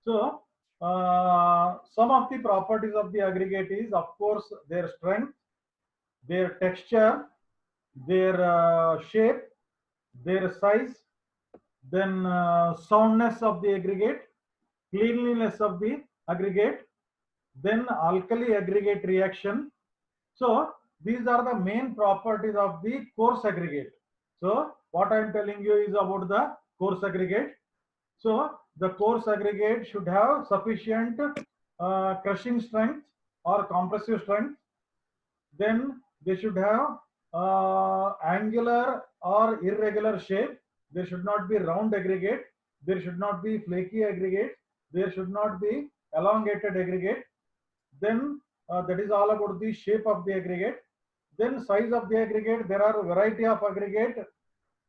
So some of the properties of the aggregate is, of course, their strength, their texture, their shape, their size, then soundness of the aggregate, cleanliness of the aggregate, then alkali aggregate reaction. So these are the main properties of the coarse aggregate. So what I am telling you is about the coarse aggregate. So the coarse aggregate should have sufficient crushing strength or compressive strength. Then they should have angular or irregular shape. There should not be round aggregate. There should not be flaky aggregate. There should not be elongated aggregate. Then that is all about the shape of the aggregate. Then size of the aggregate. There are a variety of aggregate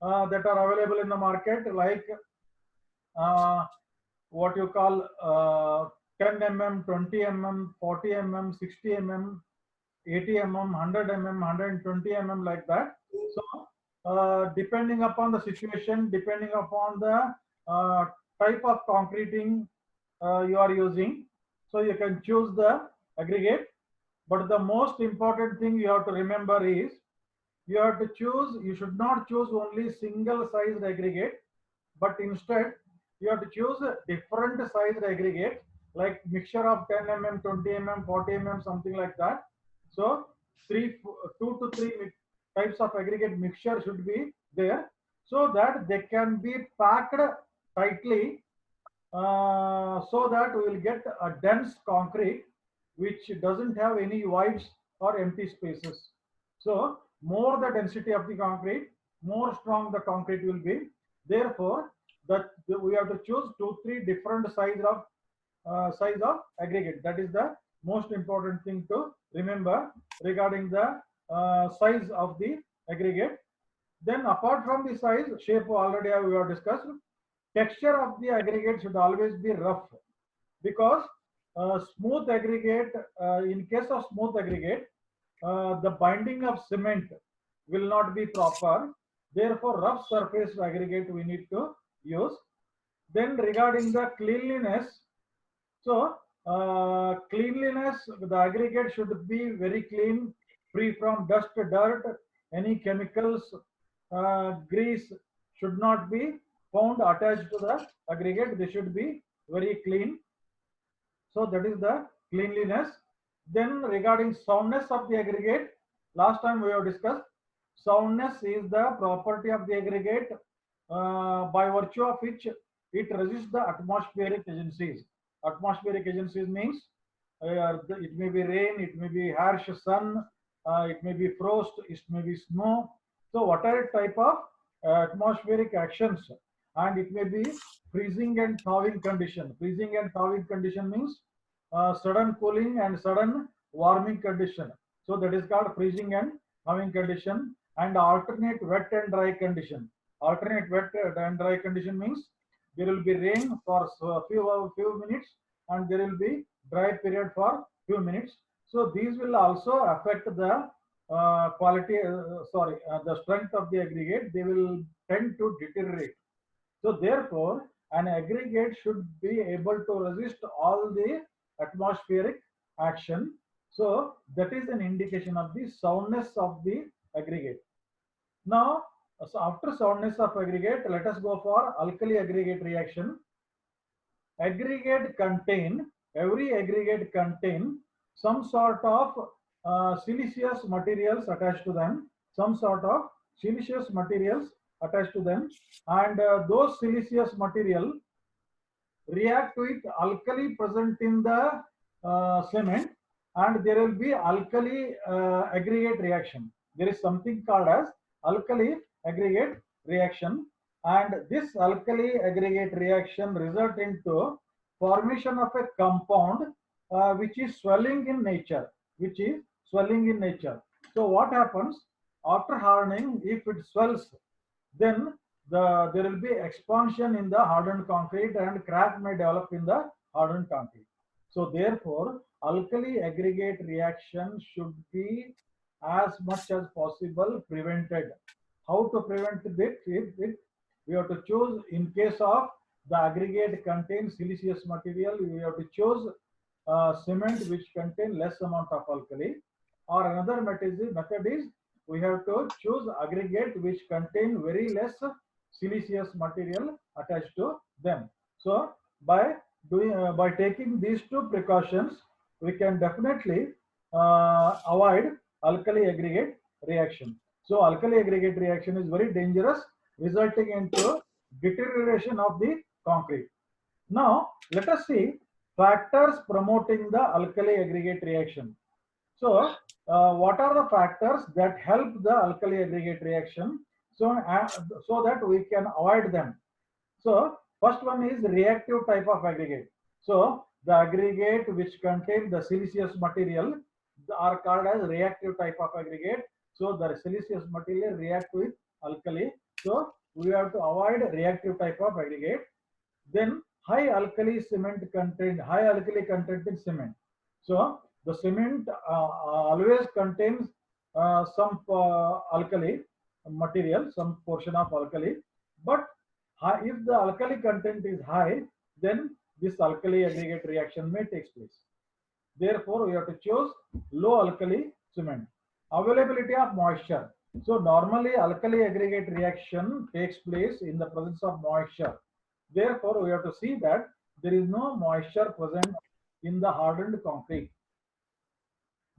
that are available in the market, like uh, what you call 10 mm, 20 mm, 40 mm, 60 mm, 80 mm, 100 mm, 120 mm, like that. So, depending upon the situation, depending upon the type of concreting you are using, so you can choose the aggregate. But the most important thing you have to remember is you have to choose, you should not choose only single sized aggregate, but instead you have to choose a different sized aggregate, like mixture of 10 mm, 20 mm, 40 mm, something like that. So two to three types of aggregate mixture should be there, so that they can be packed tightly, so that we will get a dense concrete which doesn't have any voids or empty spaces. So more the density of the concrete, more strong the concrete will be. Therefore, that we have to choose two, three different size of aggregate. That is the most important thing to remember regarding the size of the aggregate. Then apart from the size, shape already we have discussed. Texture of the aggregate should always be rough, because smooth aggregate, in case of smooth aggregate, the binding of cement will not be proper. Therefore, rough surface aggregate we need to use. Then regarding the cleanliness, so cleanliness, the aggregate should be very clean, free from dust, dirt, any chemicals, grease should not be found attached to the aggregate. They should be very clean. So that is the cleanliness. Then regarding soundness of the aggregate, last time we have discussed, soundness is the property of the aggregate by virtue of which it resists the atmospheric agencies. Atmospheric agencies means it may be rain, it may be harsh sun, it may be frost, it may be snow. So whatever type of atmospheric actions, and it may be freezing and thawing condition. Freezing and thawing condition means sudden cooling and sudden warming condition. So that is called freezing and thawing condition. And alternate wet and dry condition. Alternate wet and dry condition means there will be rain for few minutes, and there will be dry period for few minutes. So these will also affect the quality, the strength of the aggregate. They will tend to deteriorate. So therefore, an aggregate should be able to resist all the atmospheric action. So that is an indication of the soundness of the aggregate. Now, so after soundness of aggregate, let us go for alkali aggregate reaction. Every aggregate contain some sort of siliceous materials attached to them, some sort of siliceous materials attached to them, and those siliceous material react with alkali present in the cement, and there will be alkali aggregate reaction. There is something called as alkali aggregate reaction, and this alkali aggregate reaction result into formation of a compound which is swelling in nature, which is swelling in nature. So what happens after hardening? If it swells, then there will be expansion in the hardened concrete, and crack may develop in the hardened concrete. So therefore, alkali aggregate reaction should be as much as possible prevented. How to prevent it? We have to choose in case of the aggregate contains siliceous material, you have to choose cement which contain less amount of alkali. Or another method is we have to choose aggregate which contain very less siliceous material attached to them. So by by taking these two precautions, we can definitely avoid alkali aggregate reaction. So alkali aggregate reaction is very dangerous, resulting into deterioration of the concrete. Now let us see factors promoting the alkali aggregate reaction. So what are the factors that help the alkali aggregate reaction, so that we can avoid them? So first one is reactive type of aggregate. So the aggregate which contain the siliceous material are called as reactive type of aggregate. So the siliceous material react with alkali. So we have to avoid reactive type of aggregate. Then high alkali content in cement. So the cement always contains some alkali material, some portion of alkali, but if the alkali content is high, then this alkali aggregate reaction may take place. Therefore, we have to choose low alkali cement. Availability of moisture. So normally alkali aggregate reaction takes place in the presence of moisture. Therefore, we have to see that there is no moisture present in the hardened concrete.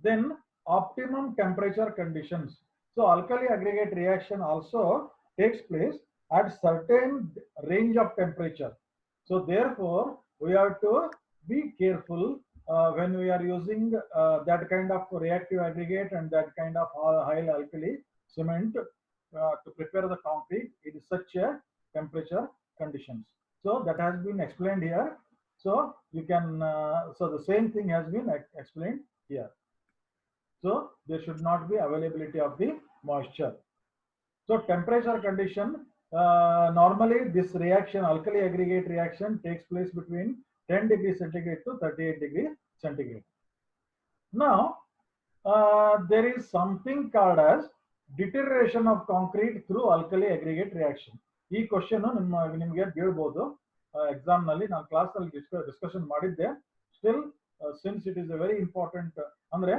Then optimum temperature conditions. So alkali aggregate reaction also takes place at certain range of temperature. So therefore, we have to be careful when we are using that kind of reactive aggregate and that kind of high alkali cement to prepare the concrete in such a temperature conditions. So that has been explained here. So you can, so the same thing has been explained here. So there should not be availability of the moisture. So temperature condition, normally this reaction, alkali aggregate reaction, takes place between 10 degrees centigrade to 38 degrees centigrade. Now, there is something called as deterioration of concrete through alkali aggregate reaction. ಈ question ನಿಮಗೆ ಕೇಳಬಹುದು exam ನಲ್ಲಿ. ನಾನು class ಅಲ್ಲಿ discussion ಮಾಡಿದ್ದೆ. Still since it is A very important, ಅಂದ್ರೆ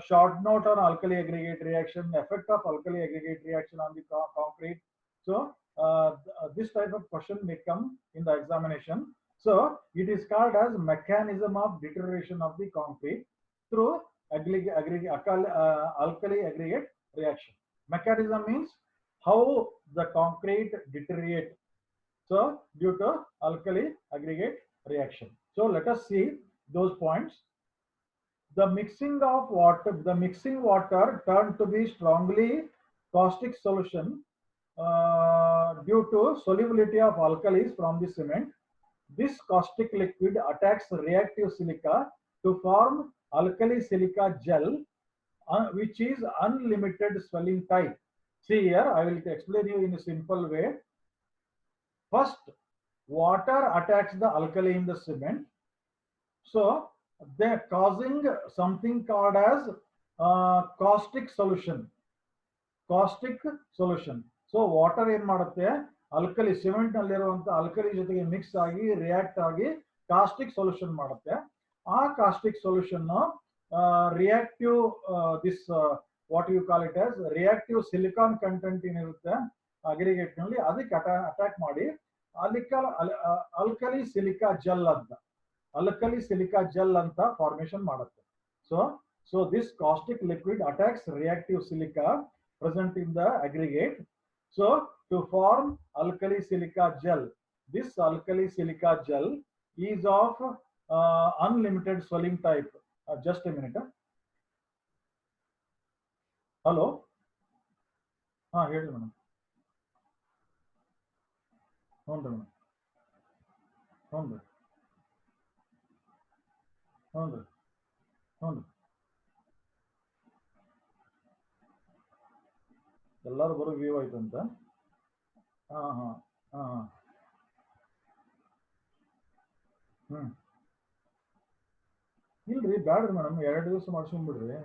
short note on alkali aggregate reaction, effect of alkali aggregate reaction on the concrete. So this type of question may come in the examination. So it is called as mechanism of deterioration of the concrete through alkali aggregate reaction. Mechanism means how the concrete deteriorate, so due to alkali aggregate reaction. So let us see those points. The mixing water turned to be strongly caustic solution due to solubility of alkalis from the cement. This caustic liquid attacks reactive silica to form alkali silica gel, which is unlimited swelling type. See here, I will explain you in a simple way. First, water attacks the alkali in the cement. So they're causing something called as caustic solution. So water ಏನ್ ಮಾಡುತ್ತೆ, alkali cement ನಲ್ಲಿರುವಂತ alkali ಜೊತೆಗೆ mix ಆಗಿ react ಆಗಿ caustic solution ಮಾಡುತ್ತೆ. ಆ caustic solution reactive this what you call it as reactive silicon content ಏನಿರುತ್ತೆ aggregate ನಲ್ಲಿ ಅದಕ್ಕೆ ಅಟ್ಯಾಕ್ ಮಾಡಿ alkali silica gel ಅಂತ alkali silica gel anta formation ಮಾಡುತ್ತೆ. So this caustic liquid attacks reactive silica present in the aggregate, so to form alkali silica gel. This alkali silica gel is of unlimited swelling type. Just a minute. Hello. ಹೇಳಿ madam. ಹ್ಞೂ ರೀ madam. ಹ್ಞೂ ರೀ. ಹ್ಞೂ ರೀ. ಹ್ಞೂ ರೀ. ಎಲ್ಲರೂ ಬರೋ ವ್ಯೂ ಆಯ್ತಂತ. ಹಾಂ ಹಾಂ ಹಾಂ ಹಾಂ. ಇಲ್ರಿ ಬ್ಯಾಡ್ರಿ ಮೇಡಮ್, 2 ದಿವಸ ಮಾಡ್ಸ್ಕೊಂಡ್ಬಿಡ್ರಿ.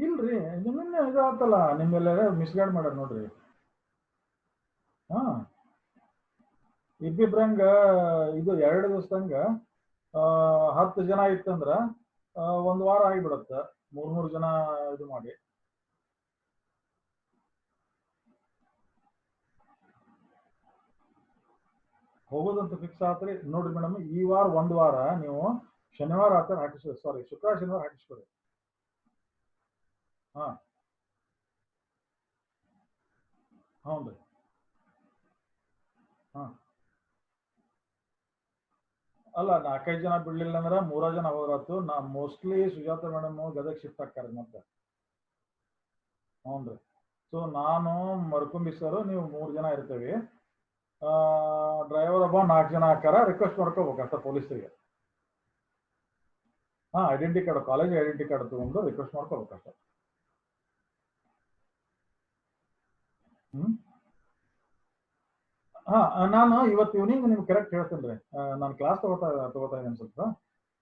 ಇಲ್ರಿ ನಿಮ್ಮನ್ನ ಇದು ಆತಲ್ಲ, ನಿಮ್ಮೆಲ್ಲ ಮಿಸ್ಗೈಡ್ ಮಾಡ್ಯಾರ ನೋಡ್ರಿ. ಹಾಂ ಇಬ್ಬಿಬ್ರಂಗ ಇದು 2 ದಿವಸದಂಗ 10 ಜನ ಇತ್ತಂದ್ರ 1 ವಾರ ಆಗಿಬಿಡುತ್ತೆ 3 ಜನ ಇದು ಮಾಡಿ. ಹೋಗೋದಂತ ಫಿಕ್ಸ್ ಆತ್ರಿ. ನೋಡ್ರಿ ಮೇಡಮ್, ಈ ವಾರ 1 ವಾರ ನೀವು ಶನಿವಾರ ಆತರ ಹಾಕಿಸ್ಕೊಡಿ, ಸಾರಿ ಶುಕ್ರವಾರ ಶನಿವಾರ ಹಾಕಿಸ್ಕೊಡಿ. ಹಾ ಹೌದು. ಹಾ ಅಲ್ಲ 4-5 ಜನ ಬಿಡ್ಲಿಲ್ಲ ಅಂದ್ರೆ 3 ಜನ ಹೋದ್ರಾತು. ನಾ mostly Sujatha madam Gadag shift ಆಗ್ತಾರೆ ಮತ್ತೆ. ಹ್ಞೂ. ಸೊ ನಾನು ಮರ್ಕುಂಬಿ ಸರ್ ನೀವು 3 ಜನ ಇರ್ತೀವಿ. ಡ್ರೈವರ್ ಒಬ್ಬ 4 ಜನ ಹಾಕಾರ. ರಿಕ್ವೆಸ್ಟ್ ಮಾಡ್ಕೋಬೇಕಷ್ಟ ಪೊಲೀಸರಿಗೆ. ಹಾ identity card, college identity card ತಗೊಂಡು ರಿಕ್ವೆಸ್ಟ್ ಮಾಡ್ಕೋಬೇಕಷ್ಟ. ಹ್ಮ್. ಹಾ ನಾನು ಇವತ್ತು ಈವ್ನಿಂಗ್ ನಿಮ್ಗೆ ಕರೆಕ್ಟ್ ಹೇಳ್ತೇನೆ ರೀ. ನಾನು ಕ್ಲಾಸ್ ತಗೋತಾ ಇದ್ದೀನಿ ಸ್ವಲ್ಪ.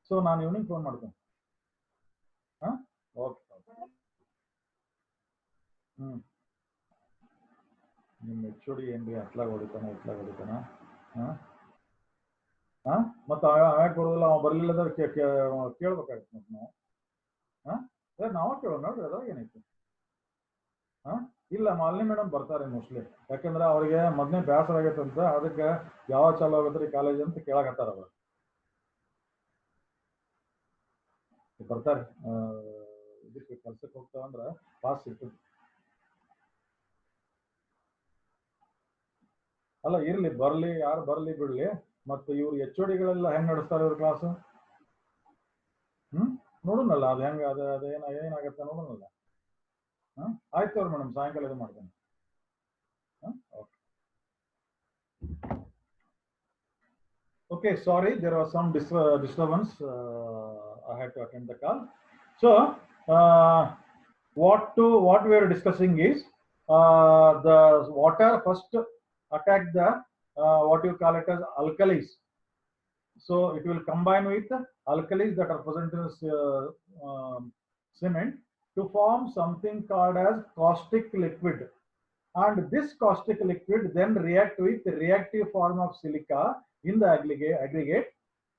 ಸೊ ನಾನು ಈವ್ನಿಂಗ್ ಫೋನ್ ಮಾಡ್ತೇನೆ. ಹಾ ಓಕೆ. ಹ್ಮ್. ನಿಮ್ಮ HOD ಏನ್ರಿ ಅತ್ಲಾಗ ಹೊಡಿತಾನ ಇತ್ಲಾಗ ಹೊಡಿತಾನ? ಹಾ ಹಾ ಮತ್ತೆ ಯಾಕೆ ಬರೋದಿಲ್ಲ? ಅವ ಬರ್ಲಿಲ್ಲ ಅಂದ್ರೆ ಕೇಳ್ಬೇಕಾಗತ್ತೆ ಮತ್ತೆ ನಾವು. ಹಾ ಸರ್ ನಾವ ಕೇಳೋಣ ನೋಡ್ರಿ, ಅದ್ರಾಗ ಏನೈತಿ? ಹಾ ಇಲ್ಲ, ಮಾಲಿನಿ ಮೇಡಮ್ ಬರ್ತಾರೆ ಮೋಸ್ಟ್ಲಿ. ಯಾಕಂದ್ರೆ ಅವ್ರಿಗೆ ಮೊದಲೇ ಬೇಸರ ಆಗೈತಂತ, ಅದಕ್ಕೆ ಯಾವಾಗ ಚಾಲು ಆಗತ್ರಿ ಕಾಲೇಜ್ ಅಂತ ಕೇಳಾಕತ್ತಾರ ಅವ್ರು. ಬರ್ತಾರೆ. ಇದಕ್ಕೆ ಕೆಲ್ಸಕ್ಕೆ ಹೋಗ್ತಾವಂದ್ರ ಪಾಸ್ ಸಿಗ್ತದೆ. ಅಲ್ಲ ಇರ್ಲಿ, ಬರ್ಲಿ, ಯಾರು ಬರ್ಲಿ ಬಿಡ್ಲಿ. ಮತ್ತೆ ಇವ್ರು HODಗಳೆಲ್ಲ ಹೆಂಗ್ ನಡೆಸ್ತಾರೆ ಇವ್ರ ಕ್ಲಾಸ್? ಹ್ಮ್. ನೋಡೋಣಲ್ಲ ಅದು ಹೆಂಗ, ಏನಾಗತ್ತೆ ನೋಡೋಣಲ್ಲ. ಹಾ ಆಯ್ತು ಅವ್ರು ಮೇಡಮ್, ಸಾಯಂಕಾಲ ಇದು ಮಾಡ್ತೇನೆ. Okay. Okay, sorry, there was some disturbance. I had to attend the call. So, what we are discussing is the water first attack the what you call it as alkalis. So it will combine with alkalis that are present in cement to form something called as caustic liquid. And this caustic liquid then react with reactive form of silica in the aggregate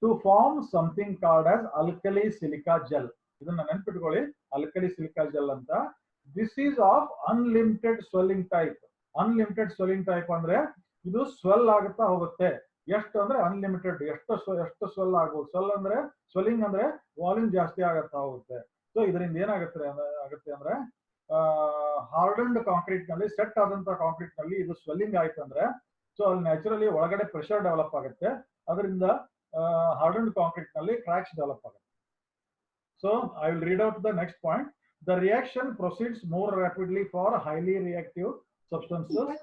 to form something called as alkali silica gel. ಇದನ್ನ ನೆನಪಿಟ್ಕೊಳ್ಳಿ, alkali silica gel ಅಂತ. This is of unlimited swelling type. Unlimited swelling type ಅಂದ್ರೆ ಇದು swell ಆಗುತ್ತಾ ಹೋಗುತ್ತೆ. ಎಷ್ಟು ಅಂದ್ರೆ unlimited, ಎಷ್ಟು swell ಆಗ್ಬೋದು. ಸ್ವೆಲ್ಲಿಂಗ್ ಅಂದ್ರೆ ವಾಲ್ಯೂಮ್ ಜಾಸ್ತಿ ಆಗುತ್ತಾ ಹೋಗುತ್ತೆ. ಸೊ ಇದರಿಂದ ಏನಾಗುತ್ತೆ ಅಂದ್ರೆ ಹಾರ್ಡನ್ಡ್ ಕಾಂಕ್ರೀಟ್ ನಲ್ಲಿ, ಸೆಟ್ ಆದಂತ ಕಾಂಕ್ರೀಟ್ ನಲ್ಲಿ ಇದು ಸ್ವೆಲ್ಲಿಂಗ್ ಆಯ್ತು ಅಂದ್ರೆ, ಸೊ ಅಲ್ಲಿ ನ್ಯಾಚುರಲಿ ಒಳಗಡೆ ಪ್ರೆಷರ್ ಡೆವಲಪ್ ಆಗುತ್ತೆ. ಅದರಿಂದ ಹಾರ್ಡನ್ಡ್ ಕಾಂಕ್ರೀಟ್ ನಲ್ಲಿ ಕ್ರ್ಯಾಕ್ಸ್ ಡೆವಲಪ್ ಆಗುತ್ತೆ. So I will read out the next point. The reaction proceeds more rapidly for highly reactive substances.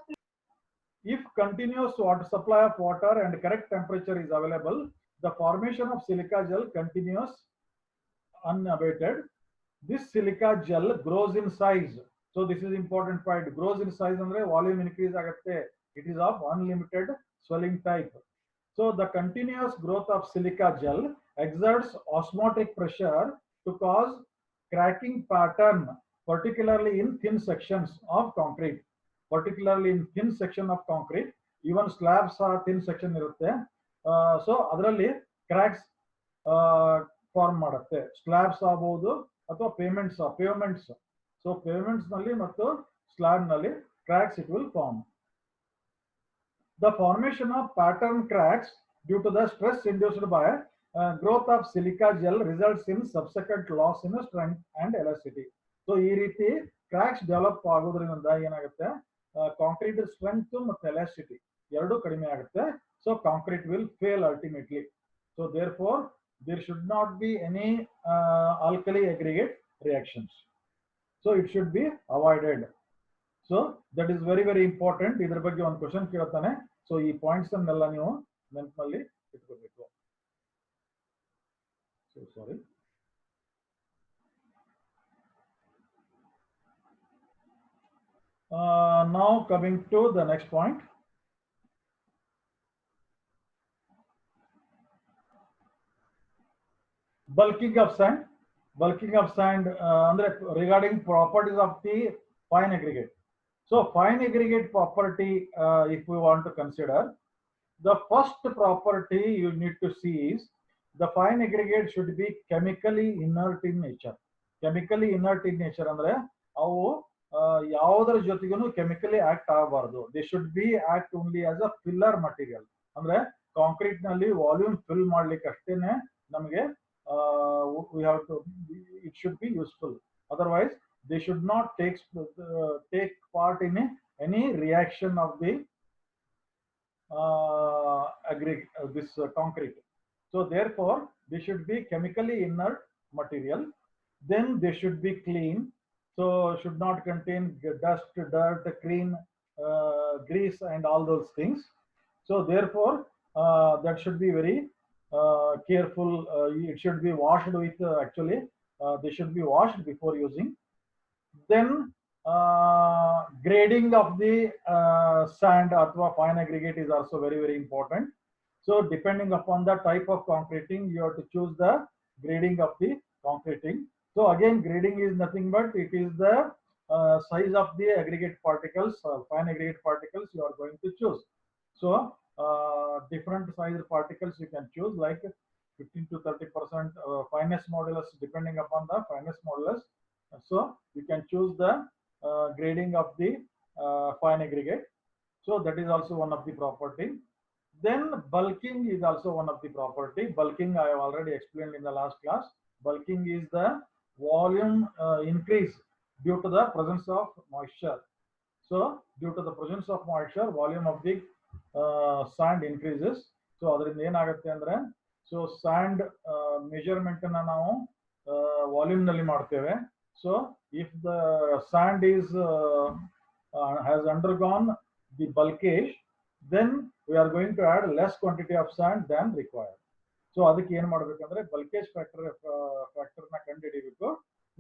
If continuous supply of water and correct temperature is available, the formation of silica gel continues unabated. This silica gel grows in size. So this is important point. Grows in size andre volume increase agutte. It is of unlimited swelling type. So the continuous growth of silica gel exerts osmotic pressure to cause cracking pattern, particularly in thin sections of concrete. Particularly in thin section of concrete, even slabs are thin section irutte. So ಅದರಲ್ಲಿ cracks form ಮಾಡುತ್ತೆ. Slabs ಆಗಬಹುದು ಅಥವಾ ಪೇವ್ಮೆಂಟ್ಸ್. So ಪೇವ್ಮೆಂಟ್ಸ್ ನಲ್ಲಿ ಮತ್ತು slab ನಲ್ಲಿ cracks it will form. The formation of pattern cracks due to the stress induced by growth of silica gel results in subsequent loss in strength and elasticity. So ಈ ರೀತಿ cracks develop ಆಗೋದ್ರಿಂದ ಏನಾಗುತ್ತೆ, concrete strength ಮತ್ತು elasticity ಎರಡೂ ಕಡಿಮೆ ಆಗುತ್ತೆ. So concrete will fail ultimately. So therefore there should not be any alkali aggregate reactions. So it should be avoided. So that is very very important. ಇದರ ಬಗ್ಗೆ ಒಂದು question ಕೇಳ್ತಾನೆ. So ಈ points ಅನ್ನೆಲ್ಲ ನೀವು ನೆನಪಿನಲ್ಲಿ ಇಟ್ಕೋಬೇಕು. So sorry. Now coming to the next point. Bulking of sand. Bulking of sand regarding properties of the fine aggregate. So fine aggregate property, if we want to consider, The first property you need to see is the fine aggregate should be chemically inert in nature. Chemically inert in nature ಅಂದ್ರೆ ಅವು ಯಾವುದರ ಜೊತೆಗೂ chemically act ಆಗಬಾರದು. They should B act only as a filler material. ಅಂದ್ರೆ concrete ನಲ್ಲಿ volume fill ಮಾಡ್ಲಿಕ್ಕೆ ಅಷ್ಟೇನೆ ನಮಗೆ we have to, it should be useful. Otherwise they should not take part in any reaction of the this concrete. So therefore they should be chemically inert material. Then they should be clean, so should not contain dust, dirt, cream, grease and all those things. So therefore that should be very careful. It should be washed with actually they should be washed before using. Then grading of the sand or fine aggregate is also very important. So depending upon the type of concreting, you have to choose the grading of the concreting. So again, grading is nothing but it is the size of the aggregate particles, fine aggregate particles you are going to choose. So different size particles you can choose, like 15 to 30% fineness modulus, depending upon the fineness modulus. So you can choose the grading of the fine aggregate. So that is also one of the property. Then bulking is also one of the property. Bulking I have already explained in the last class. Bulking is the volume increase due to the presence of moisture. So due to the presence of moisture, volume of the sand increases. So ಅದರಿಂದ ಏನಾಗುತ್ತೆ ಅಂದ್ರೆ, so sand measurement ಅನ್ನು ನಾವು volume ನಲ್ಲಿ ಮಾಡ್ತೇವೆ. So if the sand is has undergone the bulkage, then we are going to add less quantity of sand than required. So ಅದಕ್ಕೆ ಏನು ಮಾಡಬೇಕಂದ್ರೆ bulkage factor ನ ಕಂಡುಹಿಡಿಯಬೇಕು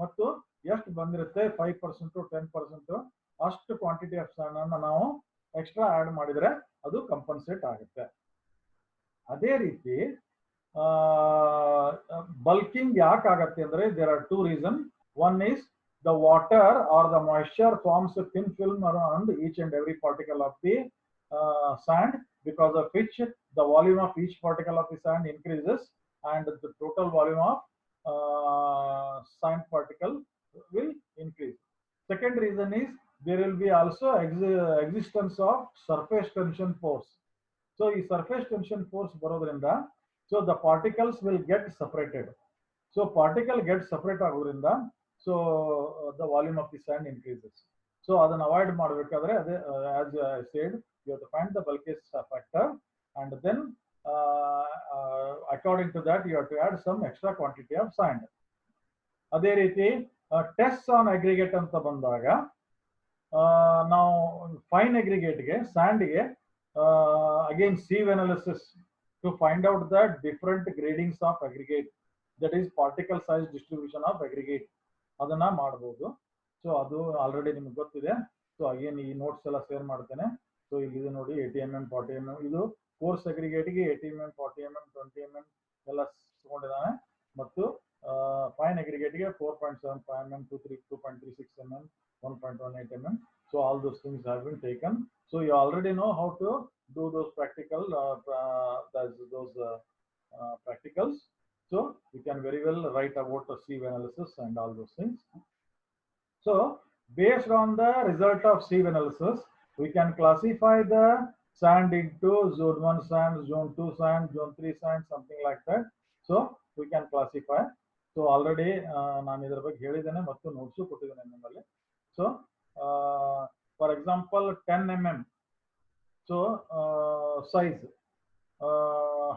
ಮತ್ತು ಎಷ್ಟು ಬಂದಿರುತ್ತೆ 5% 10% ಅಷ್ಟು ಕ್ವಾಂಟಿಟಿ ಆಫ್ ಸ್ಯಾಂಡ್ ಅನ್ನು ನಾವು ಎಕ್ಸ್ಟ್ರಾ ಆಡ್ ಮಾಡಿದ್ರೆ ಅದು ಕಂಪನ್ಸೇಟ್ ಆಗುತ್ತೆ. ಅದೇ ರೀತಿ ಬಲ್ಕಿಂಗ್ ಯಾಕೆ ಆಗುತ್ತೆ ಅಂದ್ರೆ there are two reason. One is the water or the moisture forms a thin film around each and every particle of the sand, because of which the volume of each particle of the sand increases and the total volume of sand particle will increase. Second reason is there will be also existence of surface tension force. So ಈ surface tension force ಬರೋದ್ರಿಂದ so the particles will get separated. So particle gets separate ಆಗೋದ್ರಿಂದ so the volume of the sand increases. So ಅದನ್ನ avoid ಮಾಡಬೇಕಾದ್ರೆ ಅದೇ as I said, you have to find the bulkage factor and then according to that you have to add some extra quantity of sand. ಅದೇ ರೀತಿ test on aggregate ಅಂತ ಬಂದಾಗ ನಾವು fine ಅಗ್ರಿಗೇಟ್ಗೆ ಸ್ಯಾಂಡ್ಗೆ again sieve analysis to find out the different gradings of aggregate, that is particle size distribution of aggregate, ಅದನ್ನ ಮಾಡಬಹುದು. So ಅದು already ನಿಮ್ಗೆ ಗೊತ್ತಿದೆ. ಸೊ ಅಗೇನ್ ಈ ನೋಟ್ಸ್ ಎಲ್ಲ ಶೇರ್ ಮಾಡ್ತೇನೆ. ಸೊ ಇಲ್ಲಿ ನೋಡಿ 80 mm 40 mm ಇದು ಕೋರ್ಸ್ ಅಗ್ರಿಗೇಟ್ಗೆ 80 mm 40 mm 20 mm ಎಲ್ಲ ತಗೊಂಡಿದ್ದಾನೆ ಮತ್ತು fine aggregate 4.75 mm 2.36 mm 1.18 mm. So all those things have been taken. So you already know how to do those practical practicals. So you can very well write about the sieve analysis and all those things. So based on the result of sieve analysis, we can classify the sand into zone 1 sand, zone 2 sand, zone 3 sand, something like that. So we can classify. So already ನಾನು ಇದರ ಬಗ್ಗೆ ಹೇಳಿದ್ದೇನೆ ಮತ್ತು notes ಕೊಟ್ಟಿದ್ದೇನೆ ನಿಮ್ಮಲ್ಲಿ. So for example 10 mm so size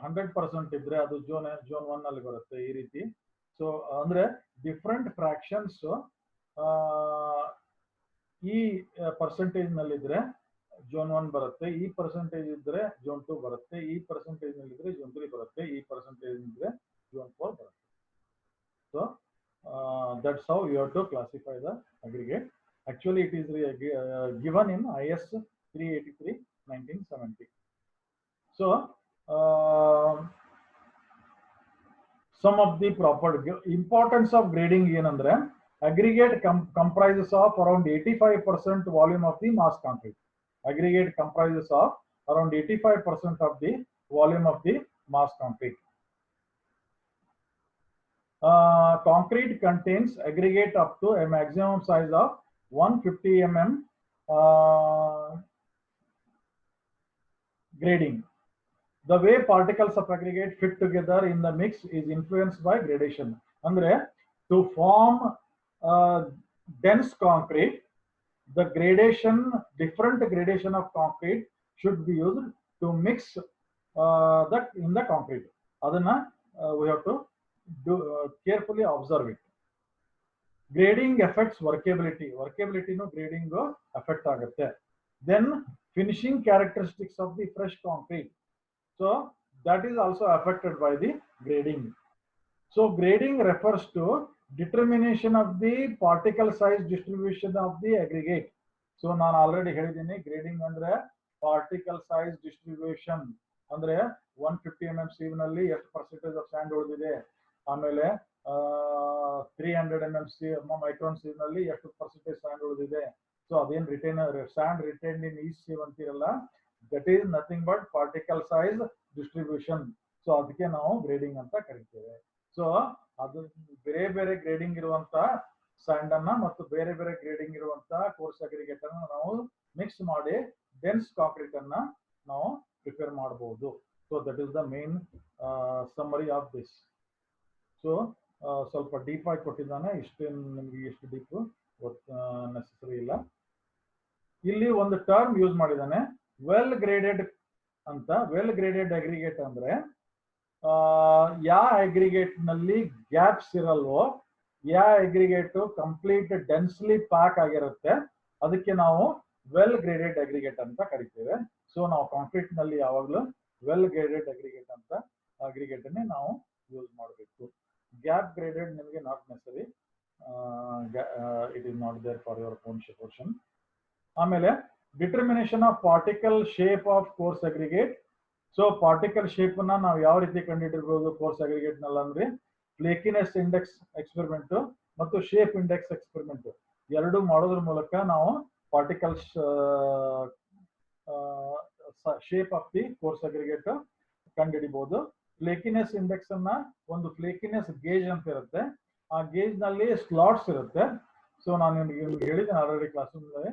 100% ಇದ್ರೆ ಅದು zone 1 ಅಲ್ಲಿ ಬರುತ್ತೆ ಈ ರೀತಿ. ಸೊ ಅಂದ್ರೆ ಡಿಫರೆಂಟ್ ಫ್ರಾಕ್ಷನ್ಸ್ ಈ ಪರ್ಸೆಂಟೇಜ್ ನಲ್ಲಿ ಇದ್ರೆ zone 1 ಬರುತ್ತೆ, ಈ ಪರ್ಸೆಂಟೇಜ್ ಇದ್ರೆ zone 2 ಬರುತ್ತೆ, ಈ ಪರ್ಸೆಂಟೇಜ್ ನಲ್ಲಿ ಇದ್ರೆ zone 3 ಬರುತ್ತೆ, ಈ ಪರ್ಸೆಂಟೇಜ್ ಇದ್ರೆ zone 4 ಬರುತ್ತೆ. So that's how you have to classify the aggregate. Actually it is given in IS 383 1970. So some of the proper importance of grading ಏನಂದ್ರೆ aggregate comprises of around 85% volume of the mass concrete. Aggregate comprises of around 85% of the volume of the mass concrete. Concrete contains aggregate up to a maximum size of 150 mm grading. The way particles of aggregate fit together in the mix is influenced by gradation. Andre, to form dense concrete, the gradation, different gradation of concrete should be used to mix in the concrete. Adana, we have to carefully observe it. Grading affects workability. Workability no grading go affect agutte. Then finishing characteristics of the fresh concrete. So that is also affected by the grading. So grading refers to determination of the particle size distribution of the aggregate. So ನಾನು already ಹೇಳಿದ್ದೀನಿ grading ಅಂದ್ರೆ particle size distribution ಅಂದ್ರೆ 150 mm sieve ನಲ್ಲಿ ಎಷ್ಟು percentage of sand ಉಳಿದಿದೆ, ಆಮೇಲೆ 300 mm micron sieve ನಲ್ಲಿ ಎಷ್ಟು percentage sand ಉಳಿದಿದೆ. ಸೊ ಅದೇನು sand retained in each sieve ಅಂತಿರಲ್ಲ, that is nothing but particle size distribution. So ಅದಕ್ಕೆ ನಾವು grading ಅಂತ ಕರಿತೇವೆ. ಸೊ ಅದು ಬೇರೆ ಬೇರೆ ಗ್ರೇಡಿಂಗ್ ಇರುವಂತ ಸ್ಯಾಂಡ್ ಅನ್ನ ಮತ್ತು ಬೇರೆ ಬೇರೆ ಗ್ರೇಡಿಂಗ್ ಇರುವಂತ ಕೋರ್ಸ್ ಅಗ್ರಿಗೇಟ್ ಅನ್ನ ನಾವು ಮಿಕ್ಸ್ ಮಾಡಿ ಡೆನ್ಸ್ ಕಾಂಕ್ರೀಟ್ ಅನ್ನ ನಾವು ಪ್ರಿಪೇರ್ ಮಾಡಬಹುದು. So that is the main summary of this. So ಸ್ವಲ್ಪ ಡೀಪ್ ಆಗಿ ಕೊಟ್ಟಿದ್ದಾನೆ, ಇಷ್ಟೇನು ನಿಮ್ಗೆ ಎಷ್ಟು ಡೀಪ್ ನೆಸೆಸರಿ ಇಲ್ಲ. ಇಲ್ಲಿ ಒಂದು ಟರ್ಮ್ ಯೂಸ್ ಮಾಡಿದ್ದಾನೆ, ವೆಲ್ ಗ್ರೇಡೆಡ್ ಅಂತ. ವೆಲ್ ಗ್ರೇಡೆಡ್ ಅಗ್ರಿಗೇಟ್ ಅಂದ್ರೆ ಯಾವ ಅಗ್ರಿಗೇಟ್ ನಲ್ಲಿ ಗ್ಯಾಪ್ಸ್ ಇರಲ್ವೋ, ಯಾವ ಅಗ್ರಿಗೇಟ್ ಕಂಪ್ಲೀಟ್ ಡೆನ್ಸ್ಲಿ ಪ್ಯಾಕ್ ಆಗಿರುತ್ತೆ, ಅದಕ್ಕೆ ನಾವು ವೆಲ್ ಗ್ರೇಡೆಡ್ ಅಗ್ರಿಗೇಟ್ ಅಂತ ಕರಿತೇವೆ. ಸೊ ನಾವು ಕಾಂಕ್ರೀಟ್ ನಲ್ಲಿ ಯಾವಾಗಲೂ ವೆಲ್ ಗ್ರೇಡೆಡ್ ಅಗ್ರಿಗೇಟ್ ಅಂತ ಅಗ್ರಿಗೇಟ್ ಅನ್ನೇ ನಾವು ಯೂಸ್ ಮಾಡಬೇಕು. ಗ್ಯಾಪ್ ಗ್ರೇಡೆಡ್ ನಿಮಗೆ not necessary, it is not there for your own portion. ಆಮೇಲೆ determination of particle shape of coarse aggregate. So particle shape ನ ನಾವು ಯಾವ ರೀತಿ ಕಂಡುಹಿಡಿಯಬಹುದು ಕೋರ್ಸ್ ಅಗ್ರಿಗೇಟ್ ನಲ್ಲಿ ಅಂದ್ರೆ ಫ್ಲೇಕಿನೆಸ್ ಇಂಡೆಕ್ಸ್ ಎಕ್ಸ್ಪೆರಿಮೆಂಟ್ ಮತ್ತು ಶೇಪ್ ಇಂಡೆಕ್ಸ್ ಎಕ್ಸ್ಪೆರಿಮೆಂಟ್ ಎರಡು ಮಾಡೋದ್ರ ಮೂಲಕ ನಾವು particles shape of the coarse aggregate ಕಂಡುಹಿಡಿಬಹುದು. ಫ್ಲೇಕಿನೆಸ್ ಇಂಡೆಕ್ಸ್ ಅನ್ನ ಒಂದು ಫ್ಲೇಕಿನೆಸ್ ಗೇಜ್ ಅಂತ ಇರುತ್ತೆ, ಆ ಗೇಜ್ ನಲ್ಲಿ ಸ್ಲಾಟ್ಸ್ ಇರುತ್ತೆ. ಸೊ ನಾನು ನಿಮಗೆ ಹೇಳಿದ್ದೇನೆ ಆಲ್ರೆಡಿ ಕ್ಲಾಸ್ ನಲ್ಲಿ,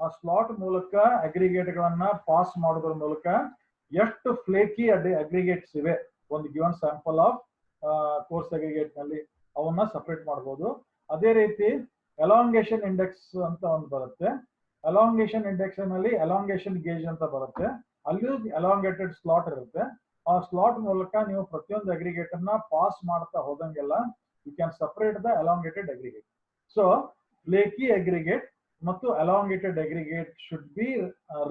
ಆ ಸ್ಲಾಟ್ ಮೂಲಕ ಅಗ್ರಿಗೇಟ್ ಗಳನ್ನ ಪಾಸ್ ಮಾಡೋದ್ರ ಮೂಲಕ ಎಷ್ಟು ಫ್ಲೇಕಿ ಅಗ್ರಿಗೇಟ್ಸ್ ಇವೆ ಒಂದು given sample of coarse aggregate ನಲ್ಲಿ ಅವನ್ನ ಸಪರೇಟ್ ಮಾಡಬಹುದು. ಅದೇ ರೀತಿ ಎಲಾಂಗೇಷನ್ ಇಂಡೆಕ್ಸ್ ಅಂತ ಒಂದು ಬರುತ್ತೆ. ಎಲಾಂಗೇಷನ್ ಇಂಡೆಕ್ಸ್ ನಲ್ಲಿ ಎಲಾಂಗೇಷನ್ ಗೇಜ್ ಅಂತ ಬರುತ್ತೆ, ಅಲ್ಲಿಯೂ ಎಲಾಂಗೇಟೆಡ್ ಸ್ಲಾಟ್ ಇರುತ್ತೆ. ಆ ಸ್ಲಾಟ್ ಮೂಲಕ ನೀವು ಪ್ರತಿಯೊಂದು ಅಗ್ರಿಗೇಟ್ ಅನ್ನ ಪಾಸ್ ಮಾಡ್ತಾ ಹೋದಂಗೆಲ್ಲ you can separate the elongated aggregate. So flaky aggregate ಮತ್ತು elongated aggregate should be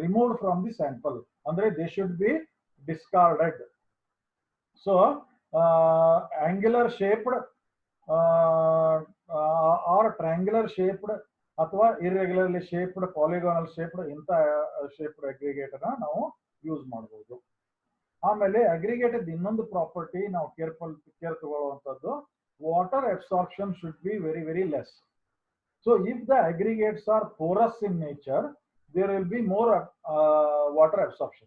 removed from the sample, ಅಂದ್ರೆ they should be discarded. So angular shaped or triangular shaped ಅಥವಾ ಇರ್ರೆಗ್ಯುಲರ್ಲಿ ಶೇಪ್ಡ್, ಪಾಲಿಗಾನಲ್ ಶೇಪ್ಡ್ ಇಂಥ shaped aggregate ಅನ್ನ ನಾವು use ಮಾಡಬಹುದು. ಆಮೇಲೆ aggregate ಇನ್ನೊಂದು property ನಾವು ಕೇರ್ ತಗೊಳ್ಳುವಂಥದ್ದು, water absorption should be very very less. So if the aggregates are porous in nature, there will be more water absorption.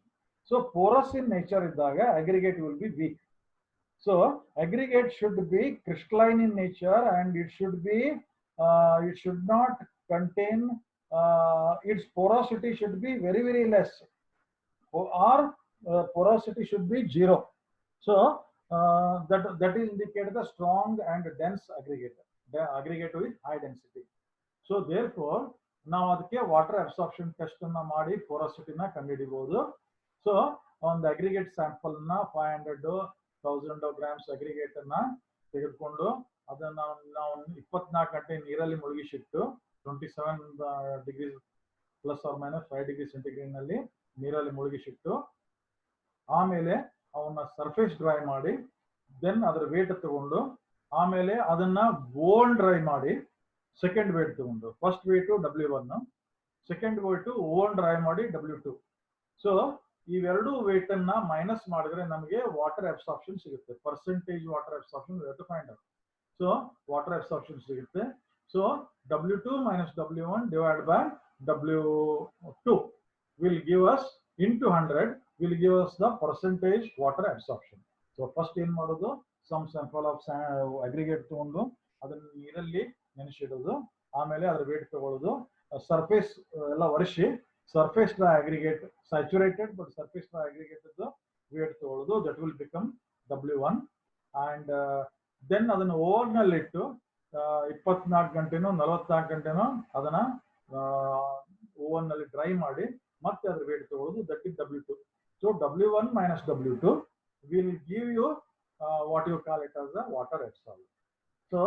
So porous in nature iddaga aggregate will be weak. So aggregate should be crystalline in nature and it should not contain its porosity should be very very less, or porosity should be zero. So that is indicated the strong and dense aggregate, the aggregate with high density. So therefore ನಾವು ಅದಕ್ಕೆ water absorption test ಅನ್ನ ಮಾಡಿ ಪೋರಸಿಟಿ ನ ಕಂಡುಹಿಡಿಬಹುದು. So ಒಂದು aggregate sample ನ 500-1000 grams aggregate ಅನ್ನ ತೆಗೆದುಕೊಂಡು ಅದನ್ನ ನಾವು 24 ಗಂಟೆ ನೀರಲ್ಲಿ ಮುಳುಗಿಸಿಟ್ಟು 27 degree plus or minus 5 degree centigrade ನಲ್ಲಿ ನೀರಲ್ಲಿ ಮುಳುಗಿಸಿಟ್ಟು ಆಮೇಲೆ ಅವನ್ನ ಸರ್ಫೇಸ್ ಡ್ರೈ ಮಾಡಿ ದೆನ್ ಅದರ ವೇಟ್ ತಗೊಂಡು ಆಮೇಲೆ ಅದನ್ನ ಬೋನ್ ಡ್ರೈ ಮಾಡಿ ಸೆಕೆಂಡ್ ವೇಟ್ ತಗೊಂಡು, first weight W1, second weight oven dry ಮಾಡಿ W2. ಸೊ ಇವೆರಡು ವೇಟ್ ಅನ್ನ ಮೈನಸ್ ಮಾಡಿದ್ರೆ ನಮಗೆ ವಾಟರ್ ಅಬ್ಸಾರ್ಪ್ಷನ್ ಸಿಗುತ್ತೆ, percentage water absorption we have to find out. So water absorption ಸಿಗುತ್ತೆ. So W2 minus W1 divided by W2 will give us into 100 will give us the percentage water absorption. So first ಏನು ಮಾಡೋದು, some sample of aggregate ತಗೊಂಡು ಅದನ್ನ ನೀರಲ್ಲಿ ನೆನೆಸಿಡೋದು, ಆಮೇಲೆ ಅದರ wait ತಗೊಳ್ಳೋದು, surface ಎಲ್ಲ ಒರೆಸಿ surface aggregate saturated but surface aggregate weight ತಗೊಳ್ಳೋದು, that will become W1 and then ಅದನ್ನ ಓವರ್ ನಲ್ಲಿ ಇಟ್ಟು 24 ಗಂಟೆನೋ 44 ಗಂಟೆನೋ ಅದನ್ನ ಓವನ್ ನಲ್ಲಿ ಡ್ರೈ ಮಾಡಿ ಮತ್ತೆ ಅದರ ವೇಟ್ ತಗೊಳ್ಳೋದು, that is W2. So W1 minus W2 will give you what you call it as the water absorption. So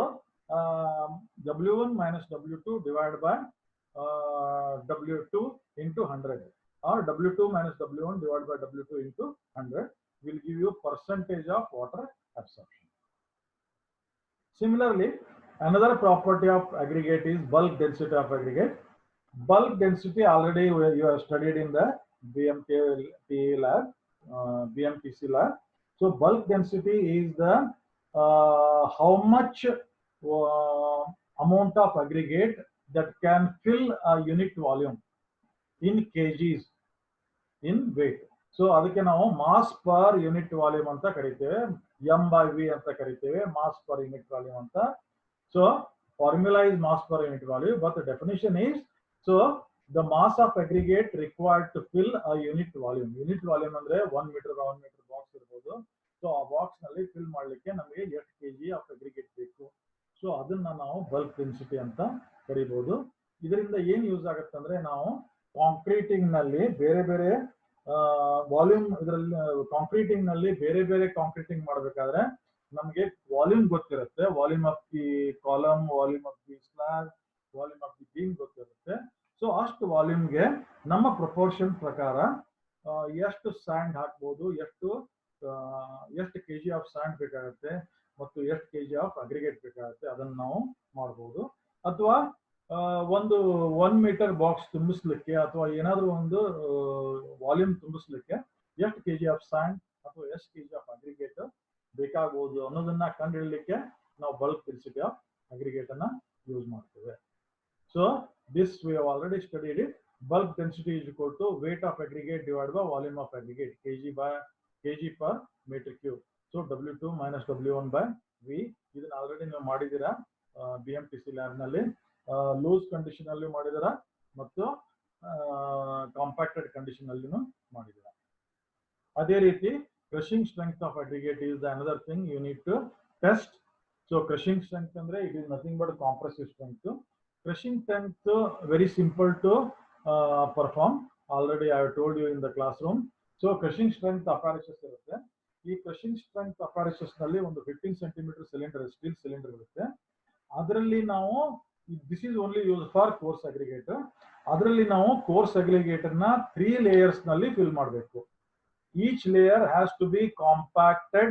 W1 minus W2 divided by W2 into 100 or W2 minus W1 divided by W2 into 100 will give you percentage of water absorption. Similarly, another property of aggregate is bulk density of aggregate. Bulk density already you have studied in the BMTC lab, BMTC lab. So bulk density is the how much amount of aggregate that can fill a unit volume in kgs in weight. So ಅದಕ್ಕೆ ನಾವು mass per unit volume ಅಂತ ಕರೀತೇವೆ, m by v ಅಂತ ಕರೀತೇವೆ, mass per unit volume ಅಂತ. So formula is mass per unit volume, but the definition is, so the mass of aggregate required to fill a unit volume. Unit volume ಅಂದ್ರೆ 1 meter by 1 meter box ಇರಬಹುದು. So ಆ box ನಲ್ಲಿ fill ಮಾಡ್ಲಿಕ್ಕೆ ನಮಗೆ ಎಷ್ಟು KG of aggregate ಬೇಕು, so ಅದನ್ನ ನಾವು ಬಲ್ಕ್ ಡೆನ್ಸಿಟಿ ಅಂತ ಕರಿಬಹುದು. ಇದರಿಂದ ಏನ್ ಯೂಸ್ ಆಗುತ್ತೆ ಅಂದ್ರೆ, ನಾವು ಕಾಂಕ್ರೀಟಿಂಗ್ ನಲ್ಲಿ ಬೇರೆ ಬೇರೆ ವಾಲ್ಯೂಮ್, ಇದರಲ್ಲಿ ಕಾಂಕ್ರೀಟಿಂಗ್ ನಲ್ಲಿ ಬೇರೆ ಬೇರೆ ಕಾಂಕ್ರೀಟಿಂಗ್ ಮಾಡಬೇಕಾದ್ರೆ ನಮಗೆ ವಾಲ್ಯೂಮ್ ಗೊತ್ತಿರುತ್ತೆ, volume of the column, volume of the slab, volume of the beam ಗೊತ್ತಿರುತ್ತೆ. ಸೊ ಅಷ್ಟು ವಾಲ್ಯೂಮ್ಗೆ ನಮ್ಮ ಪ್ರಪೋರ್ಷನ್ ಪ್ರಕಾರ ಎಷ್ಟು ಸ್ಯಾಂಡ್ ಹಾಕ್ಬೋದು, ಎಷ್ಟು ಕೆಜಿ ಆಫ್ ಸ್ಯಾಂಡ್ ಬೇಕಾಗುತ್ತೆ ಮತ್ತು ಎಷ್ಟು ಕೆಜಿ ಆಫ್ ಅಗ್ರಿಗೇಟ್ ಬೇಕಾಗುತ್ತೆ ಅದನ್ನ ನಾವು ಮಾಡಬಹುದು. ಅಥವಾ ಒಂದು 1 ಮೀಟರ್ ಬಾಕ್ಸ್ ತುಂಬಿಸ್ಲಿಕ್ಕೆ ಅಥವಾ ಏನಾದ್ರೂ ಒಂದು ವಾಲ್ಯೂಮ್ ತುಂಬಿಸ್ಲಿಕ್ಕೆ ಎಷ್ಟು ಕೆಜಿ ಆಫ್ ಸ್ಯಾಂಡ್ ಅಥವಾ ಎಷ್ಟು ಕೆಜಿ ಆಫ್ ಅಗ್ರಿಗೇಟ್ ಬೇಕಾಗಬಹುದು ಅನ್ನೋದನ್ನ ಕಂಡುಹಿಡಲಿಕ್ಕೆ ನಾವು ಬಲ್ಕ್ ಡೆನ್ಸಿಟಿ ಆಫ್ ಅಗ್ರಿಗೇಟ್ ಅನ್ನ ಯೂಸ್ ಮಾಡ್ತೇವೆ. So this we have already studied it. Bulk density is equal to weight of aggregate divided by volume of aggregate, kg per meter cube. So W2 minus W1 by V. ಇದನ್ನ already ನೀವು ಮಾಡಿದ್ದೀರಾ BMTC lab ನಲ್ಲಿ, loose condition ಅಲ್ಲಿ ಮಾಡಿದ್ದೀರಾ ಮತ್ತು ಕಾಂಪ್ಯಾಕ್ಟೆಡ್ condition ಅಲ್ಲಿನೂ ಮಾಡಿದ್ದೀರಾ. ಅದೇ ರೀತಿ crushing strength of aggregate is the another thing you need to test. So crushing strength ಅಂದ್ರೆ it is nothing but compressive strength. Crushing strength very simple to perform. Already I have told you in the classroom. So crushing strength apparatus ಇರುತ್ತೆ. ಈ crushing strength apparatus ನಲ್ಲಿ ಒಂದು 15 centimeter cylinder, steel cylinder ಇರುತ್ತೆ. ಅದರಲ್ಲಿ ನಾವು, this is only used for coarse aggregate. ಅದರಲ್ಲಿ ನಾವು coarse aggregate ಅನ್ನ 3 layers ನಲ್ಲಿ fill ಮಾಡಬೇಕು. Each layer has to be compacted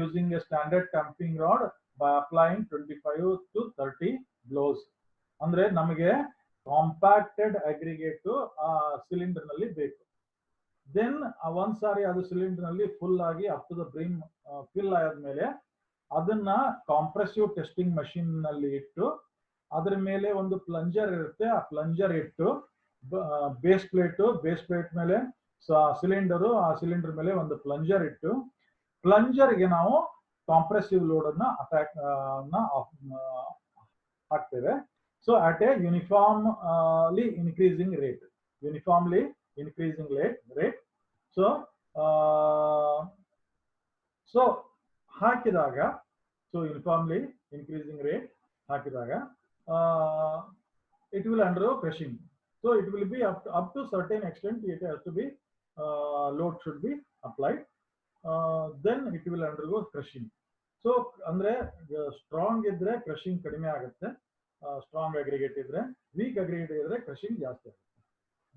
using a standard tamping rod by applying 25 to 30 blows. ಅಂದ್ರೆ ನಮಗೆ ಕಾಂಪ್ಯಾಕ್ಟೆಡ್ ಅಗ್ರಿಗೇಟ್ ಸಿಲಿಂಡರ್ ನಲ್ಲಿ ಬೇಕು. ದೆನ್ ಒಂದ್ಸಾರಿ ಅದು ಸಿಲಿಂಡರ್ ನಲ್ಲಿ ಫುಲ್ ಆಗಿ up to the brim fill ಆದ್ಮೇಲೆ ಅದನ್ನ ಕಾಂಪ್ರೆಸಿವ್ ಟೆಸ್ಟಿಂಗ್ ಮಷಿನ್ ನಲ್ಲಿ ಇಟ್ಟು ಅದರ ಮೇಲೆ ಒಂದು ಪ್ಲಂಜರ್ ಇರುತ್ತೆ, ಆ ಪ್ಲಂಜರ್ ಇಟ್ಟು ಬೇಸ್ ಪ್ಲೇಟ್ ಮೇಲೆ ಸಿಲಿಂಡರು, ಆ ಸಿಲಿಂಡರ್ ಮೇಲೆ ಒಂದು ಪ್ಲಂಜರ್ ಇಟ್ಟು ಪ್ಲಂಜರ್ಗೆ ನಾವು ಕಾಂಪ್ರೆಸಿವ್ ಲೋಡ್ ಅನ್ನ ಹಾಕ್ತೇವೆ. So at a uniformly increasing rate. So ಹಾಕಿದಾಗ, so uniformly increasing rate ಹಾಕಿದಾಗ it will undergo crushing. So it will be up to certain extent it has to be load should be applied. Then it will undergo crushing. So ಅಂದ್ರೆ strong ಇದ್ರೆ crushing ಕಡಿಮೆ ಆಗುತ್ತೆ, strong aggregate ಇದ್ರೆ, weak aggregate ಇದ್ರೆ crushing ಜಾಸ್ತಿ ಆಗುತ್ತೆ.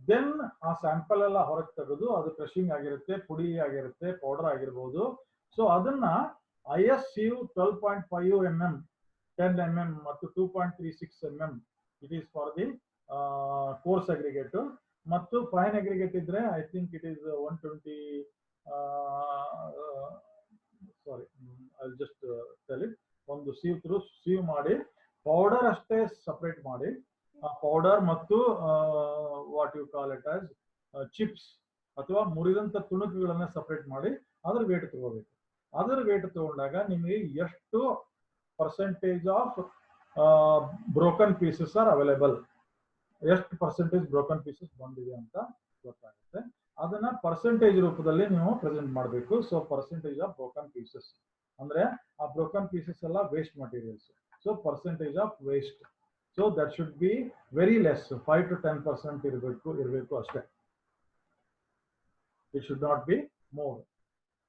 Then ಆ sample ಎಲ್ಲ ಹೊರಗೆ ತೆಗೆದು ಅದು ಕ್ರಷಿಂಗ್ ಆಗಿರುತ್ತೆ, ಪುಡಿ ಆಗಿರುತ್ತೆ, ಪೌಡರ್ ಆಗಿರ್ಬೋದು. ಸೊ ಅದನ್ನ IS sieve 12.5 mm, 10 mm ಮತ್ತು 2.36 mm it is for the coarse aggregate. ಮತ್ತು ಫೈನ್ ಅಗ್ರಿಗೇಟ್ ಇದ್ರೆ I think it is 120, sorry I just tell it, ಒಂದು ಸೀವ್ ಮಾಡಿ ಪೌಡರ್ ಅಷ್ಟೇ ಸಪರೇಟ್ ಮಾಡಿ, ಪೌಡರ್ ಮತ್ತು what you call it as chips ಅಥವಾ ಮುರಿದಂತ ತುಣುಕುಗಳನ್ನ ಸಪರೇಟ್ ಮಾಡಿ ಅದರ ವೇಟ್ ತಗೋಬೇಕು. ಅದರ ವೇಟ್ ತಗೊಂಡಾಗ ನಿಮಗೆ ಎಷ್ಟು percentage of broken pieces are available, ಎಷ್ಟು ಪರ್ಸೆಂಟೇಜ್ ಬ್ರೋಕನ್ ಪೀಸಸ್ ಬಂದಿದೆ ಅಂತ ಗೊತ್ತಾಗುತ್ತೆ. ಅದನ್ನ ಪರ್ಸೆಂಟೇಜ್ ರೂಪದಲ್ಲಿ ನೀವು ಪ್ರೆಸೆಂಟ್ ಮಾಡಬೇಕು. So percentage of broken pieces ಅಂದ್ರೆ ಆ ಬ್ರೋಕನ್ ಪೀಸಸ್ ಎಲ್ಲ waste materials. So percentage of waste, so that should be very less, 5 to 10% ಇರಬೇಕು ಅಷ್ಟೇ. It should not be more.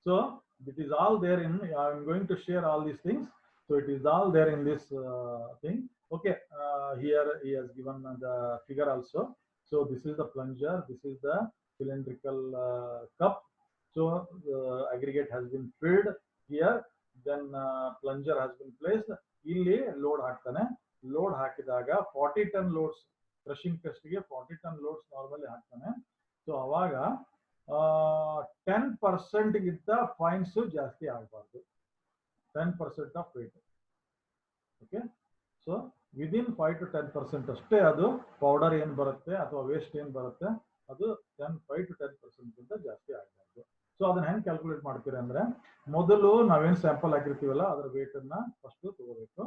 So it is all there in, I am going to share all these things. So it is all there in this thing. Okay, here he has given the figure also. So this is the plunger, this is the cylindrical cup. So the aggregate has been filled here, then plunger has been placed. Illi load ಹಾಕ್ತಾನೆ. Load ಹಾಕಿದಾಗ 40 ton loads, crushing test ಗೆ 40 ton loads normally ಹಾಕ್ತಾನೆ. So ಅವಾಗ 10% ಗಿಂತ ಫೈನ್ಸ್ ಜಾಸ್ತಿ ಆಗಬಾರ್ದು, 10% of wait. Okay, so within 5 to 10% ಅಷ್ಟೇ ಅದು ಪೌಡರ್ ಏನ್ ಬರುತ್ತೆ ಅಥವಾ ವೇಸ್ಟ್ ಏನ್ ಬರುತ್ತೆ ಅದು 5 to 10% ಗಿಂತ ಜಾಸ್ತಿ ಆಗಬಾರ್ದು. ಸೊ ಅದನ್ನ ಹೆಂಗ್ ಕ್ಯಾಲ್ಕುಲೇಟ್ ಮಾಡ್ತೀರಿ ಅಂದ್ರೆ, ಮೊದಲು ನಾವೇನ್ ಸ್ಯಾಂಪಲ್ ಹಾಕಿರ್ತೀವಲ್ಲ ಅದರ ವೇಟ್ ಅನ್ನ ಫಸ್ಟ್ ತಗೋಬೇಕು.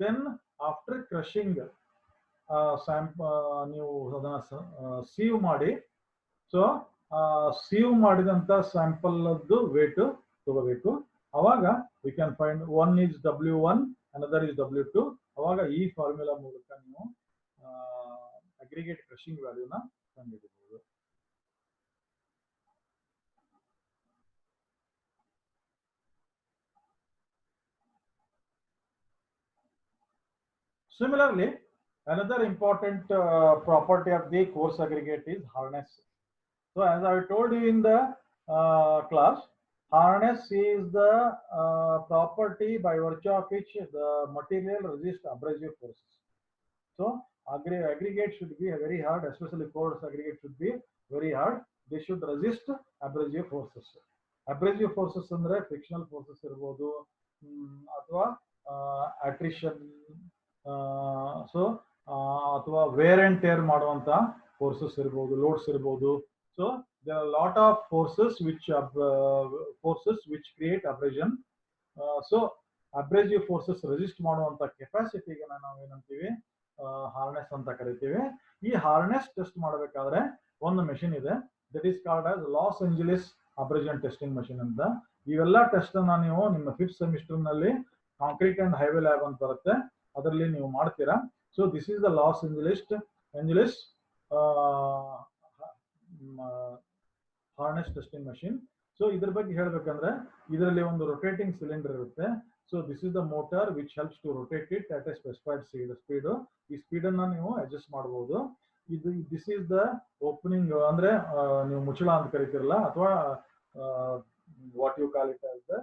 ದೆನ್ ಆಫ್ಟರ್ ಕ್ರಶಿಂಗ್ ನೀವು ಅದನ್ನ ಸೀವ್ ಮಾಡಿ, ಸೊ ಸೀವ್ ಮಾಡಿದಂತ ಸ್ಯಾಂಪಲ್ ವೇಟ್ ತಗೋಬೇಕು. ಅವಾಗ we can find one is W1, another is W2. ಅವಾಗ ಈ ಫಾರ್ಮುಲಾ ಮೂಲಕ ನೀವು ಅಗ್ರಿಗೇಟ್ ಕ್ರಶಿಂಗ್ ವ್ಯಾಲ್ಯೂನ ಕಂಡುಹಿಡಿಯಬಹುದು. Similarly, another important property of the coarse aggregate is hardness. So as I told you in the class, hardness is the property by virtue of which the material resists abrasive forces. So aggregate should be very hard, especially coarse aggregate should be very hard. They should resist abrasive forces. Abrasive forces andre frictional forces irbodu ಅಥವಾ attrition, so ಅಥವಾ wear and tear ಮಾಡುವಂತ forces irbodu, loads irbodu. So there are a lot of forces which create abrasion. So abrasive forces resist ಮಾಡುವಂತ ಕೆಪಾಸಿಟಿಗೆ ನಾವು ಏನಂತೀವಿ, harness ಅಂತ ಕರಿತೀವಿ. ಈ harness test ಮಾಡಬೇಕಾದ್ರೆ ಒಂದು ಮೆಷಿನ್ ಇದೆ, that is called as Los Angeles abrasion testing machine ಅಂತ. ಇವೆಲ್ಲ ಟೆಸ್ಟ್ ಅನ್ನ ನೀವು ನಿಮ್ಮ 5th ಸೆಮಿಸ್ಟರ್ ನಲ್ಲಿ ಕಾಂಕ್ರೀಟ್ ಅಂಡ್ ಹೈವೇ ಲ್ಯಾಬ್ ಅಂತ ಬರುತ್ತೆ, ಅದರಲ್ಲಿ ನೀವು ಮಾಡ್ತೀರಾ. So this is the Los Angeles hardness testing machine. So ಇದ್ರ ಬಗ್ಗೆ ಹೇಳ್ಬೇಕಂದ್ರೆ ಇದರಲ್ಲಿ ಒಂದು ರೊಟೇಟಿಂಗ್ ಸಿಲಿಂಡರ್ ಇರುತ್ತೆ. So this is the motor which helps to rotate it at a specified speed. ಈ ಸ್ಪೀಡ್ ಅನ್ನ ನೀವು ಅಡ್ಜಸ್ಟ್ ಮಾಡಬಹುದು. ಇದು ದಿಸ್ ಇಸ್ ದ ಓಪನಿಂಗ್, ಅಂದ್ರೆ ನೀವು ಮುಚ್ಚಳ ಅಂತ ಕರಿತಿರಲ್ಲ, ಅಥವಾ what you call it as the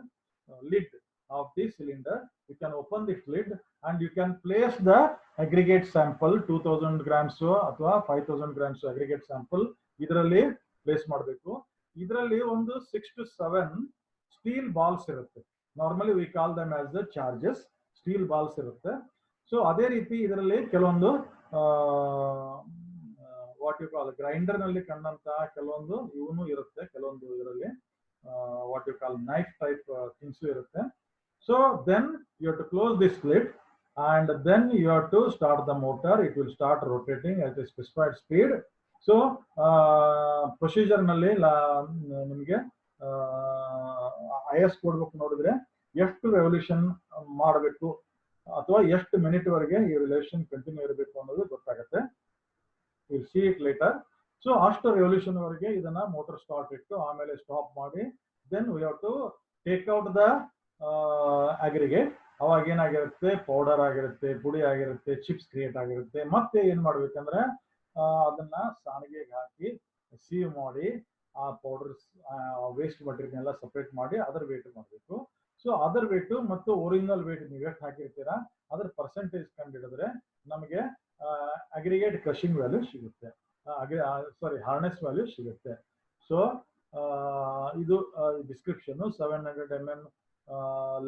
lid of the cylinder. You can open this lid and you can place the aggregate sample 2000 grams ಅಥವಾ 5000 grams aggregate sample ಇದರಲ್ಲಿ ಪ್ಲೇಸ್ ಮಾಡಬೇಕು. ಇದರಲ್ಲಿ ಒಂದು 6 to 7 ಸ್ಟೀಲ್ ಬಾಲ್ಸ್ ಇರುತ್ತೆ. Normally we call them as the charges. Steel balls ಇರುತ್ತೆ. So ಅದೇ ರೀತಿ ಇದರಲ್ಲಿ ಕೆಲವೊಂದು ವಾಟ್ ಯು ಕಾಲ್ ಗ್ರೈಂಡರ್ ನಲ್ಲಿ ಕಂಡಂತಹ ಕೆಲವೊಂದು ಇವನು ಇರುತ್ತೆ, ಕೆಲವೊಂದು ಇದರಲ್ಲಿ what you call knife type things ಇರುತ್ತೆ. So then you have to close this lid and then you have to start the motor. It will start rotating at a specified speed. So procedure ನಲ್ಲಿ ನಿಮಗೆ IS ಕೊಡ್ಬೇಕು ನೋಡಿದ್ರೆ ಎಷ್ಟು revolution ಮಾಡಬೇಕು ಅಥವಾ ಎಷ್ಟು minute ವರೆಗೆ ಈ ರೆವಲ್ಯೂಷನ್ ಕಂಟಿನ್ಯೂ ಇರಬೇಕು ಅನ್ನೋದು ಗೊತ್ತಾಗುತ್ತೆ. Will see it later. So ಅಷ್ಟು ರೆವಲ್ಯೂಷನ್ ವರೆಗೆ ಇದನ್ನ ಮೋಟರ್ ಸ್ಟಾರ್ಟ್ ಇಟ್ಟು ಆಮೇಲೆ ಸ್ಟಾಪ್ ಮಾಡಿ then we have to take out the aggregate. ಅವಾಗ ಏನಾಗಿರುತ್ತೆ, ಪೌಡರ್ ಆಗಿರುತ್ತೆ, ಪುಡಿ ಆಗಿರುತ್ತೆ, ಚಿಪ್ಸ್ ಕ್ರಿಯೇಟ್ ಆಗಿರುತ್ತೆ. ಮತ್ತೆ ಏನ್ ಮಾಡ್ಬೇಕಂದ್ರೆ ಅದನ್ನ ಸಾಣಿಗೆಗೆ ಹಾಕಿ ಸೀವ್ ಮಾಡಿ ಆ ಪೌಡರ್ ವೇಸ್ಟ್ ಮಟೀರಿಯಲ್ ಎಲ್ಲ ಸಪರೇಟ್ ಮಾಡಿ ಅದರ ವೇಟ್ ಮಾಡಬೇಕು. ಸೊ ಅದರ್ ವೇಟ್ ಮತ್ತು ಒರಿಜಿನಲ್ ವೇಟ್ ನೀವು ಎಷ್ಟು ಹಾಕಿರ್ತೀರಾ ಅದರ ಪರ್ಸೆಂಟೇಜ್ ಕಂಡುಹಿಡಿದ್ರೆ ನಮಗೆ ಅಗ್ರಿಗೇಟ್ ಕ್ರಶಿಂಗ್ ವ್ಯಾಲ್ಯೂ ಸಿಗುತ್ತೆ, ಸಾರಿ ಹಾರ್ನೆಸ್ ವ್ಯಾಲ್ಯೂ ಸಿಗುತ್ತೆ. ಸೊ ಇದು description 700 mm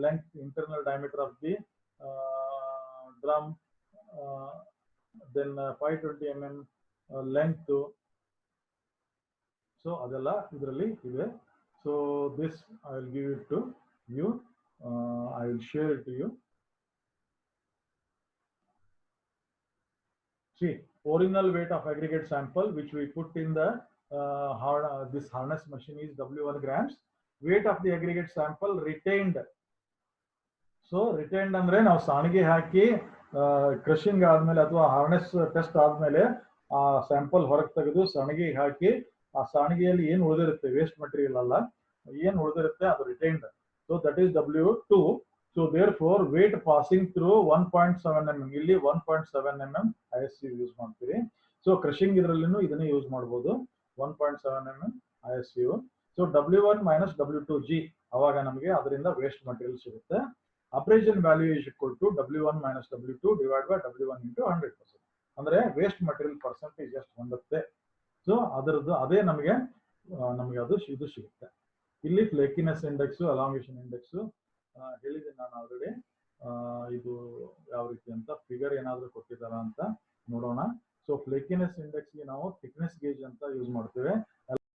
length, internal diameter of the drum, then 520 mm length. So ಅದೆಲ್ಲ ಇದರಲ್ಲಿ ಇದೆ. So this I will give it to you. I will share it to you. See, original weight of aggregate sample which we put in the this harness machine is W1 grams. Weight of the aggregate sample retained. So retained ಅಂದ್ರೆ ನಾವು ಸಾಣಿಗೆ ಹಾಕಿ crushing ಆದ್ಮೇಲೆ ಅಥವಾ harness test ಆದ್ಮೇಲೆ ಆ sample ಹೊರಗೆ ತೆಗೆದು ಸಾಣಿಗೆ ಹಾಕಿ ಆ ಸಾಣಿಗೆಯಲ್ಲಿ ಏನು ಉಳಿದಿರುತ್ತೆ ವೇಸ್ಟ್ ಮಟೀರಿಯಲ್ ಅಲ್ಲ, ಏನು ಉಳಿದಿರುತ್ತೆ ಅದು retained. So that is W2. So therefore weight passing through 1.7 mm, ಇಲ್ಲಿ 1.7 mm ISU ಯೂಸ್ ಮಾಡ್ತೀವಿ. ಸೊ ಕ್ರಷಿಂಗ್ ಇದರಲ್ಲಿನೂ ಇದನ್ನೇ ಯೂಸ್ ಮಾಡ್ಬೋದು, 1.7 mm ISU. So W1 minus W2G, ಅವಾಗ ನಮಗೆ ಅದರಿಂದ ವೇಸ್ಟ್ ಮಟೀರಿಯಲ್ ಸಿಗುತ್ತೆ. Abrasion value is equal to W1 minus W2 divided by W1 into 100%. ಅಂದ್ರೆ ವೇಸ್ಟ್ ಮಟೀರಿಯಲ್ ಪರ್ಸೆಂಟೇಜ್ ಎಷ್ಟು ಹೊಂದುತ್ತೆ, ಸೊ ಅದರದ್ದು ಅದೇ ನಮಗೆ ಅದು ಇದು ಸಿಗುತ್ತೆ. ಇಲ್ಲಿ ಫ್ಲೇಕಿನೆಸ್ ಇಂಡೆಕ್ಸ್, ಅಲಾಂಗೇಷನ್ ಇಂಡೆಕ್ಸ್ ಹೇಳಿದ್ದೀನಿ ನಾನು ಆಲ್ರೆಡಿ. ಇದು ಯಾವ ರೀತಿ ಅಂತ ಫಿಗರ್ ಏನಾದರೂ ಕೊಟ್ಟಿದ್ದಾರಾ ಅಂತ ನೋಡೋಣ. ಸೊ ಫ್ಲೇಕಿನೆಸ್ ಇಂಡೆಕ್ಸ್ಗೆ ನಾವು ಥಿಕ್ನೆಸ್ ಗೇಜ್ ಅಂತ ಯೂಸ್ ಮಾಡ್ತೇವೆ.